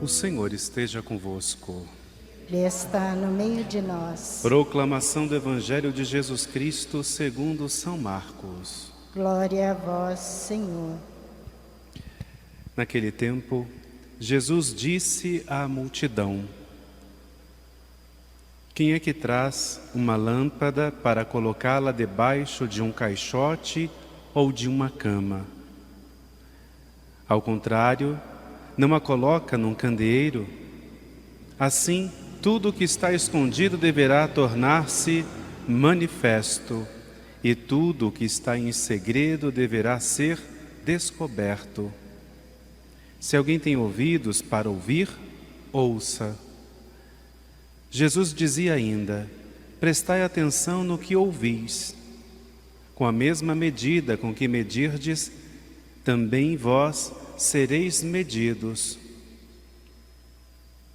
O Senhor esteja convosco. Ele está no meio de nós. Proclamação do Evangelho de Jesus Cristo segundo São Marcos. Glória a vós, Senhor. Naquele tempo, Jesus disse à multidão: Quem é que traz uma lâmpada para colocá-la debaixo de um caixote ou de uma cama? Ao contrário, não a coloca num candeeiro? Assim, tudo o que está escondido deverá tornar-se manifesto, e tudo o que está em segredo deverá ser descoberto. Se alguém tem ouvidos para ouvir, ouça. Jesus dizia ainda: prestai atenção no que ouvis. Com a mesma medida com que medirdes, também vós sereis medidos,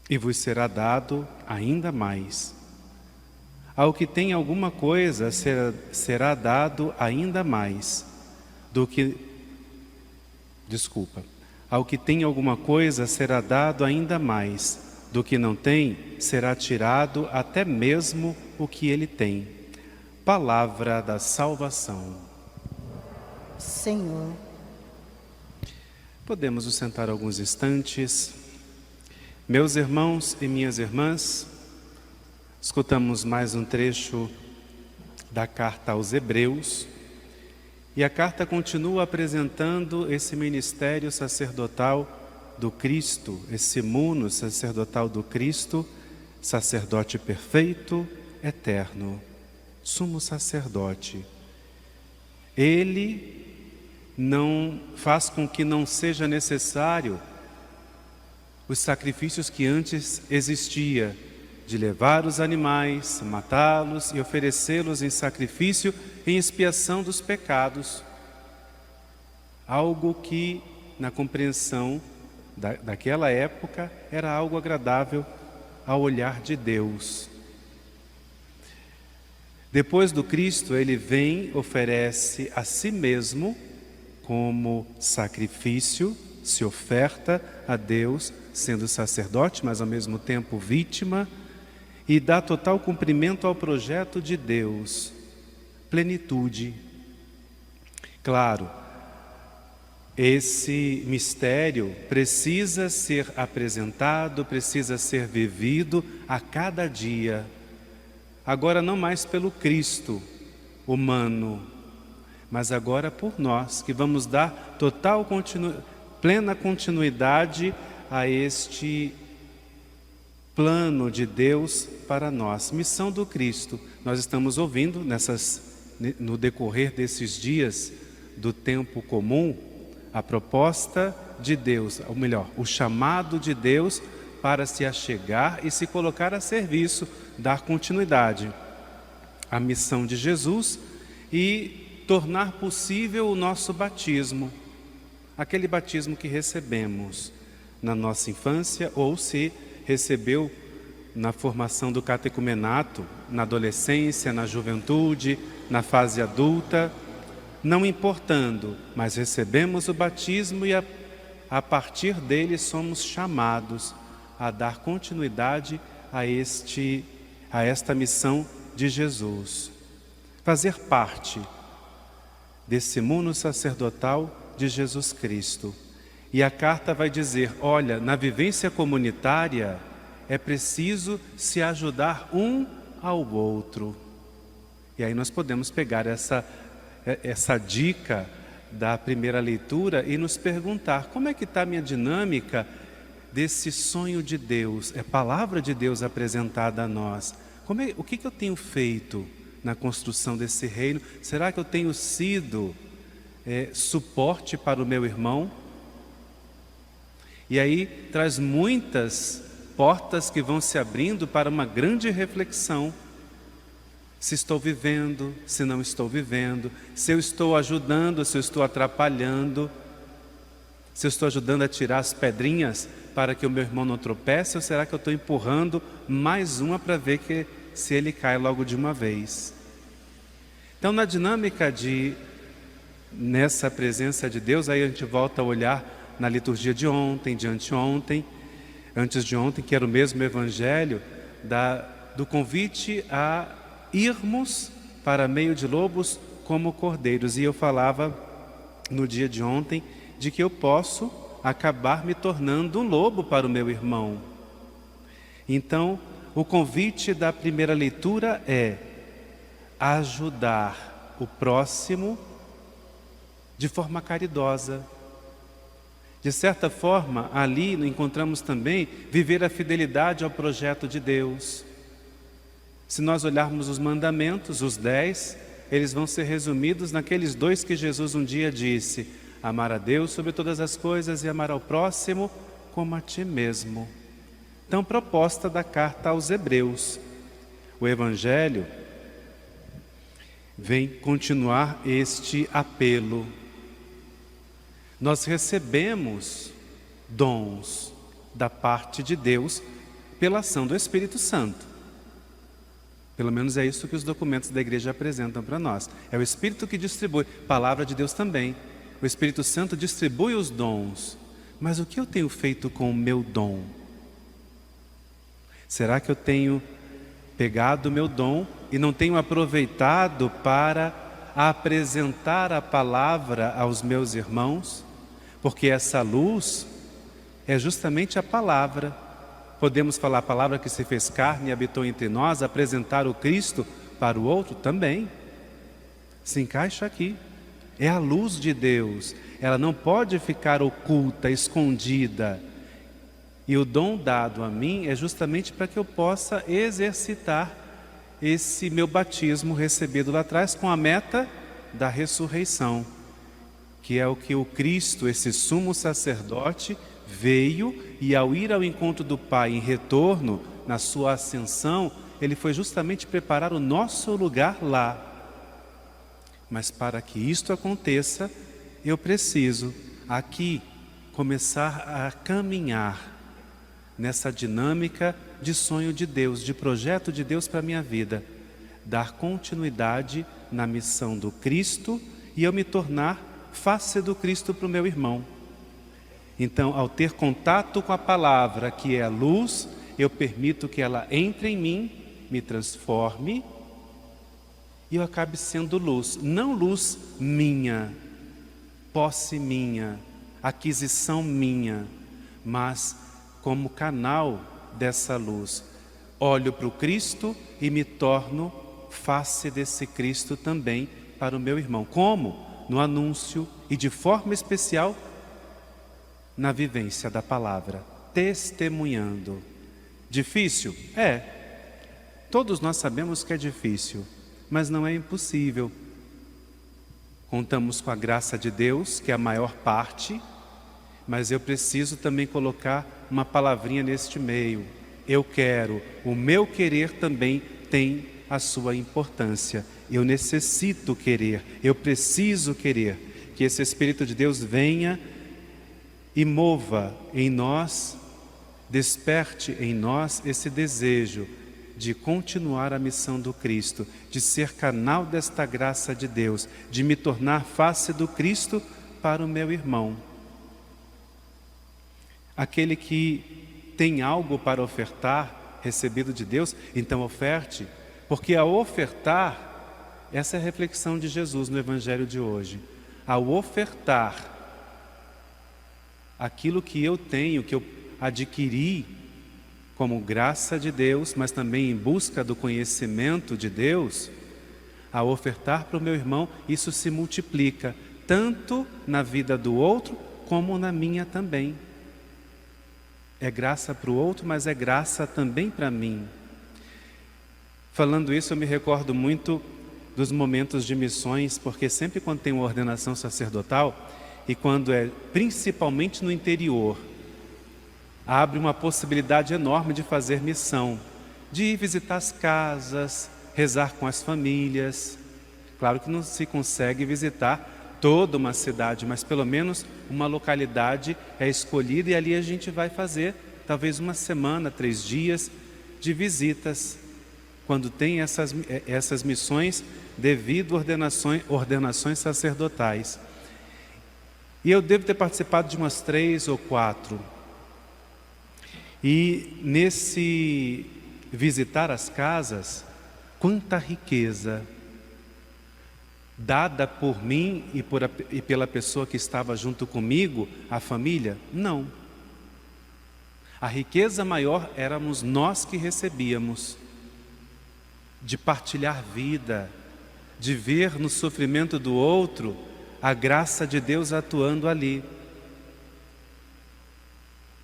e vos será dado ainda mais. Ao que tem alguma coisa será dado ainda mais do que... Ao que tem alguma coisa será dado ainda mais, do que não tem será tirado até mesmo o que ele tem. Palavra da salvação. Senhor. Podemos nos sentar alguns instantes. Meus irmãos e minhas irmãs, escutamos mais um trecho da carta aos Hebreus, e a carta continua apresentando esse ministério sacerdotal do Cristo, esse muno sacerdotal do Cristo, sacerdote perfeito, eterno, sumo sacerdote. Ele não faz com que não seja necessário os sacrifícios que antes existia, de levar os animais, matá-los e oferecê-los em sacrifício em expiação dos pecados. Algo que, na compreensão daquela época, era algo agradável ao olhar de Deus. Depois do Cristo, ele vem, oferece a si mesmo como sacrifício, se oferta a Deus, sendo sacerdote, mas ao mesmo tempo vítima, e dá total cumprimento ao projeto de Deus, plenitude. Claro, esse mistério precisa ser apresentado, precisa ser vivido a cada dia. Agora não mais pelo Cristo humano, mas agora por nós, que vamos dar plena continuidade a este plano de Deus para nós. Missão do Cristo. Nós estamos ouvindo no decorrer desses dias do tempo comum, a proposta de Deus, ou melhor, o chamado de Deus para se achegar e se colocar a serviço, dar continuidade à missão de Jesus e tornar possível o nosso batismo, aquele batismo que recebemos na nossa infância ou se recebeu na formação do catecumenato, na adolescência, na juventude, na fase adulta, não importando, mas recebemos o batismo e a partir dele somos chamados a dar continuidade a esta missão de Jesus. Fazer parte desse mundo sacerdotal de Jesus Cristo. E a carta vai dizer, olha, na vivência comunitária é preciso se ajudar um ao outro. E aí nós podemos pegar essa dica da primeira leitura e nos perguntar, como é que está a minha dinâmica desse sonho de Deus? É palavra de Deus apresentada a nós. O que eu tenho feito na construção desse reino? Será que eu tenho sido suporte para o meu irmão? E aí traz muitas portas que vão se abrindo para uma grande reflexão. Se estou vivendo, se não estou vivendo, se eu estou ajudando, se eu estou atrapalhando, se eu estou ajudando a tirar as pedrinhas para que o meu irmão não tropece, ou será que eu estou empurrando mais uma para ver se ele cai logo de uma vez? Então, na dinâmica nessa presença de Deus, aí a gente volta a olhar na liturgia de ontem, de anteontem, antes de ontem, que era o mesmo evangelho do convite a irmos para meio de lobos como cordeiros. E eu falava no dia de ontem de que eu posso acabar me tornando um lobo para o meu irmão. Então, o convite da primeira leitura é ajudar o próximo de forma caridosa. De certa forma, ali encontramos também viver a fidelidade ao projeto de Deus. Se nós olharmos os mandamentos, os 10, eles vão ser resumidos naqueles 2 que Jesus um dia disse: amar a Deus sobre todas as coisas e amar ao próximo como a ti mesmo. Então, proposta da carta aos Hebreus. O Evangelho vem continuar este apelo. Nós recebemos dons da parte de Deus pela ação do Espírito Santo. Pelo menos é isso que os documentos da igreja apresentam para nós. É o Espírito que distribui, palavra de Deus também. O Espírito Santo distribui os dons. Mas o que eu tenho feito com o meu dom? Será que eu tenho pegado o meu dom e não tenho aproveitado para apresentar a palavra aos meus irmãos? Porque essa luz é justamente a palavra. Podemos falar a palavra que se fez carne e habitou entre nós, apresentar o Cristo para o outro também. Se encaixa aqui. É a luz de Deus. Ela não pode ficar oculta, escondida. E o dom dado a mim é justamente para que eu possa exercitar esse meu batismo recebido lá atrás com a meta da ressurreição, que é o que o Cristo, esse sumo sacerdote, veio e ao ir ao encontro do Pai em retorno, na sua ascensão, ele foi justamente preparar o nosso lugar lá. Mas para que isto aconteça, eu preciso aqui começar a caminhar nessa dinâmica de sonho de Deus, de projeto de Deus para a minha vida. Dar continuidade na missão do Cristo e eu me tornar face do Cristo para o meu irmão. Então, ao ter contato com a palavra, que é a luz, eu permito que ela entre em mim, me transforme e eu acabe sendo luz. Não luz minha, posse minha, aquisição minha, mas como canal dessa luz. Olho para o Cristo e me torno face desse Cristo também para o meu irmão. Como? No anúncio e de forma especial na vivência da palavra, testemunhando. Difícil? É. Todos nós sabemos que é difícil, mas não é impossível. Contamos com a graça de Deus, que é a maior parte, mas eu preciso também colocar uma palavrinha neste meio. Eu quero, o meu querer também tem a sua importância. Eu necessito querer, eu preciso querer que esse Espírito de Deus venha e mova em nós, desperte em nós esse desejo de continuar a missão do Cristo, de ser canal desta graça de Deus, de me tornar face do Cristo para o meu irmão. Aquele que tem algo para ofertar, recebido de Deus, então oferte, porque ao ofertar, essa é a reflexão de Jesus no Evangelho de hoje. Ao ofertar aquilo que eu tenho, que eu adquiri como graça de Deus, mas também em busca do conhecimento de Deus, ao ofertar para o meu irmão, isso se multiplica, tanto na vida do outro, como na minha também. É graça para o outro, mas é graça também para mim. Falando isso, eu me recordo muito dos momentos de missões, porque sempre quando tem uma ordenação sacerdotal, e quando é principalmente no interior, abre uma possibilidade enorme de fazer missão, de ir visitar as casas, rezar com as famílias. Claro que não se consegue visitar toda uma cidade, mas pelo menos uma localidade é escolhida e ali a gente vai fazer talvez uma semana, 3 dias de visitas, quando tem essas missões devido ordenações sacerdotais. E eu devo ter participado de umas 3 ou 4. E nesse visitar as casas, quanta riqueza dada por mim e pela pessoa que estava junto comigo, a família? Não. A riqueza maior éramos nós que recebíamos, de partilhar vida, de ver no sofrimento do outro a graça de Deus atuando ali,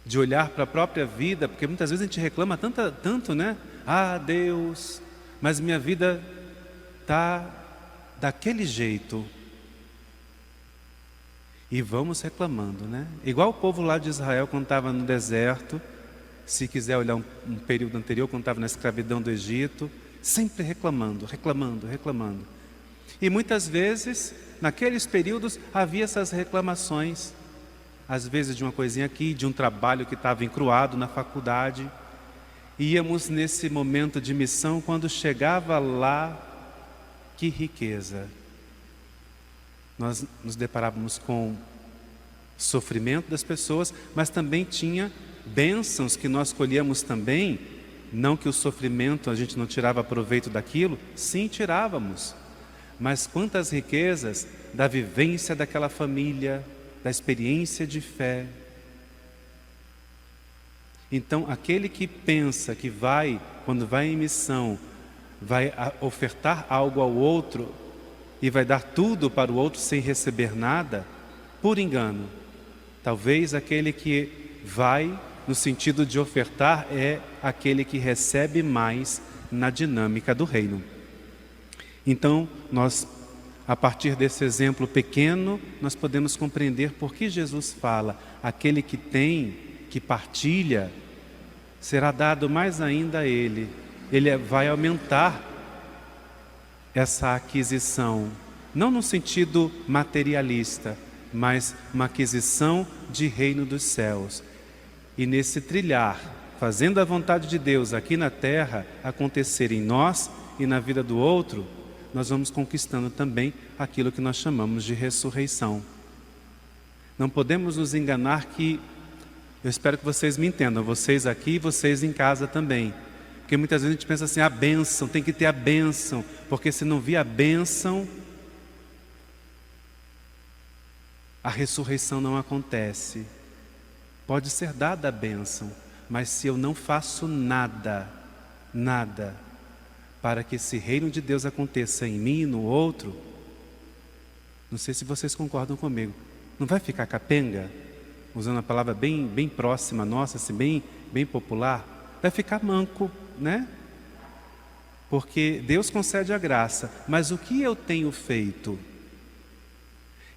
de olhar para a própria vida, porque muitas vezes a gente reclama tanto, né? Ah, Deus, mas minha vida está daquele jeito. E vamos reclamando, né? Igual o povo lá de Israel quando estava no deserto, se quiser olhar um período anterior, quando estava na escravidão do Egito, sempre reclamando. E muitas vezes, naqueles períodos, havia essas reclamações, às vezes de uma coisinha aqui, de um trabalho que estava encruado na faculdade. Íamos nesse momento de missão, quando chegava lá, que riqueza! Nós nos deparávamos com sofrimento das pessoas, mas também tinha bênçãos que nós colhíamos também. Não que o sofrimento a gente não tirava proveito daquilo, sim, tirávamos. Mas quantas riquezas da vivência daquela família, da experiência de fé. Então, aquele que pensa que quando vai em missão, vai ofertar algo ao outro e vai dar tudo para o outro sem receber nada, por engano. Talvez aquele que vai no sentido de ofertar é aquele que recebe mais na dinâmica do reino. Então, nós, a partir desse exemplo pequeno, nós podemos compreender por que Jesus fala: aquele que tem, que partilha, será dado mais ainda a ele. Ele vai aumentar essa aquisição, não no sentido materialista, mas uma aquisição de reino dos céus. E nesse trilhar, fazendo a vontade de Deus aqui na terra acontecer em nós e na vida do outro, nós vamos conquistando também aquilo que nós chamamos de ressurreição. Não podemos nos enganar que, eu espero que vocês me entendam, vocês aqui e vocês em casa também. Porque muitas vezes a gente pensa assim, a bênção, tem que ter a bênção, porque se não vir a bênção, a ressurreição não acontece. Pode ser dada a bênção, mas se eu não faço nada para que esse reino de Deus aconteça em mim e no outro, não sei se vocês concordam comigo, não vai ficar capenga? Usando a palavra bem próxima nossa, assim, bem popular, vai ficar manco, né? Porque Deus concede a graça, mas o que eu tenho feito?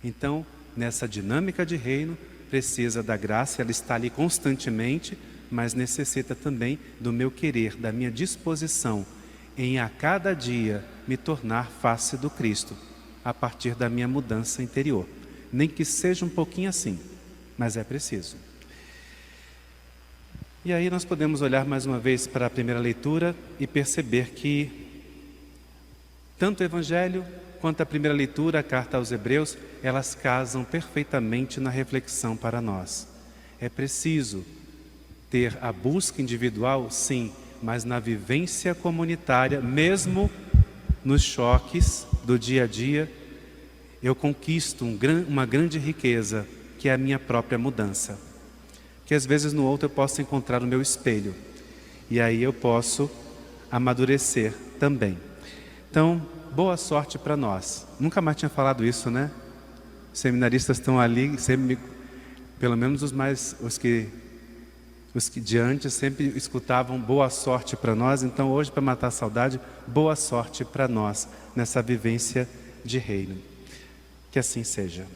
Então, nessa dinâmica de reino, precisa da graça, ela está ali constantemente, mas necessita também do meu querer, da minha disposição em a cada dia me tornar face do Cristo, a partir da minha mudança interior. Nem que seja um pouquinho assim, mas é preciso. E aí nós podemos olhar mais uma vez para a primeira leitura e perceber que tanto o Evangelho quanto a primeira leitura, a carta aos Hebreus, elas casam perfeitamente na reflexão para nós. É preciso ter a busca individual, sim, mas na vivência comunitária, mesmo nos choques do dia a dia, eu conquisto uma grande riqueza, que é a minha própria mudança. Que às vezes no outro eu posso encontrar o meu espelho, e aí eu posso amadurecer também. Então, boa sorte para nós. Nunca mais tinha falado isso, né? Os seminaristas estão ali, sempre, pelo menos os que de antes sempre escutavam boa sorte para nós. Então hoje, para matar a saudade, boa sorte para nós nessa vivência de reino. Que assim seja.